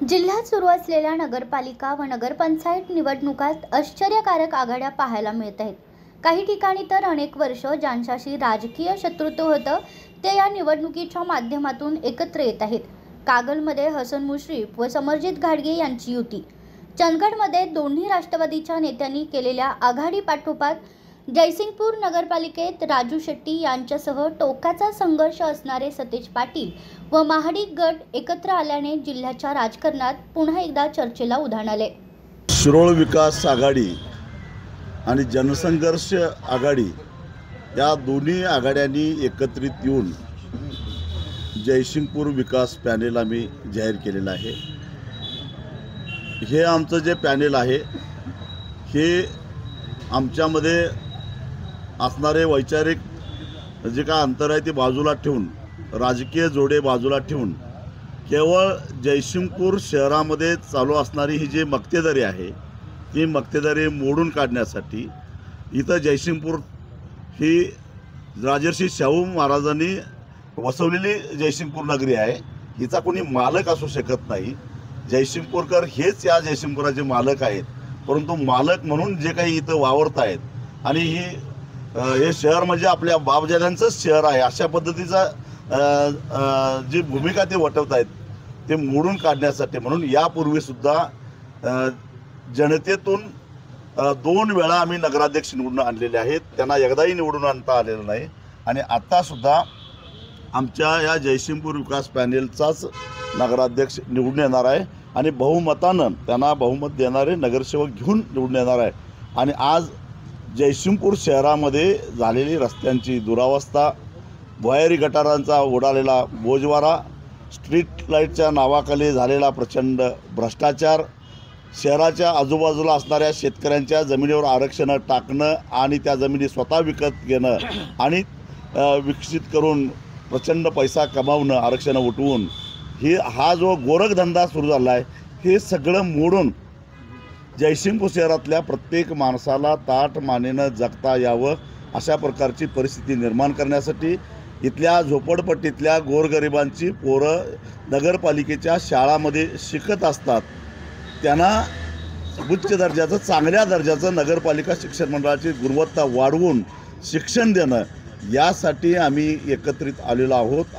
जिल्ह्यात सुरू असलेल्या नगरपालिका व नगरपंचायत निवडणुकात आश्चर्यकारक आघाड्या पाहायला मिळत आहेत। काही ठिकाणी तर अनेक वर्ष ज्यांच्याशी राजकीय शत्रुत्व होतं ते या निवडणुकीच्या माध्यमातून एकत्र येत आहेत। कागलमध्ये हसन मुश्रीफ व समरजित घाटगे यांची युती, चंदगडमध्ये दोन्ही राष्ट्रवादीच्या नेत्यांनी केलेल्या आघाडी पाठोपाठ जयसिंगपूर नगरपालिकेत राजू शेट्टी यांच्यासह टोकाचा संघर्ष असणारे सतेज पाटील व महाडिक गट एकत्र आल्याने जिल्ह्याच्या राजकारणात पुन्हा एकदा चर्चेला उधाण आले। शिरोळ विकास आघाडी आणि जनसंघर्ष आघाडी या दोन्ही आघाड्यांनी एकत्रित येऊन जयसिंगपूर विकास पॅनेल आम्ही जाहीर केलेलं आहे। हे आमचं जे पॅनेल आहे हे आमच्यामध्ये असणारे वैचारिक जे काय अंतर आहे ते बाजूला ठेवून, राजकीय जोडे बाजूला ठेवून केवळ जयसिंगपूर शहरामध्ये चालू असणारी ही जी मक्तेदारी आहे ती मक्तेदारी मोडून काढण्यासाठी इथं जयसिंगपूर ही राजर्षी शाहू महाराजांनी वसवलेली जयसिंगपूर नगरी आहे। हिचा कोणी मालक असू शकत नाही। जयसिंगपूरकर हेच या जयसिंगपुराचे मालक आहेत, परंतु मालक म्हणून जे काही इथं वावरत आहेत आणि हे शहर म्हणजे आपल्या बापजाद्यांचंच शहर आहे अशा पद्धतीचा जी भूमिका ते वटवत आहेत ते मोडून काढण्यासाठी म्हणून यापूर्वीसुद्धा जनतेतून 2 वेळा आम्ही नगराध्यक्ष निवडून आणलेले आहेत। त्यांना एकदाही निवडून आणता आलेलं नाही आणि आत्तासुद्धा आमच्या या जयसिंगपूर विकास पॅनेलचाच नगराध्यक्ष निवडून येणार आहे आणि बहुमतानं त्यांना बहुमत देणारे नगरसेवक घेऊन निवडून येणार आहे। आणि आज जयसिंगपूर शहरामध्ये झालेली रस्त्यांची दुरावस्था, भुयारी गटारांचा उडालेला बोजवारा, स्ट्रीट लाईटच्या नावाखाली झालेला प्रचंड भ्रष्टाचार, शहराच्या आजूबाजूला असणाऱ्या शेतकऱ्यांच्या जमिनीवर आरक्षण टाकणं आणि त्या जमिनी स्वतः विकत घेणं आणि विकसित करून प्रचंड पैसा कमावणं, आरक्षण उठवून हा जो गोरखधंदा सुरू झाला आहे हे सगळं मोडून जयसिंगपूर शहरातल्या प्रत्येक माणसाला ताट मानेनं जगता यावं अशा प्रकारची परिस्थिती निर्माण करण्यासाठी इथल्या झोपडपट्टीतल्या गोरगरिबांची पोरं नगरपालिकेच्या शाळांमध्ये शिकत असतात, त्यांना उच्च दर्जाचं, चांगल्या दर्जाचं नगरपालिका शिक्षण मंडळाची गुणवत्ता वाढवून शिक्षण देणं यासाठी आम्ही एकत्रित आलेलो आहोत।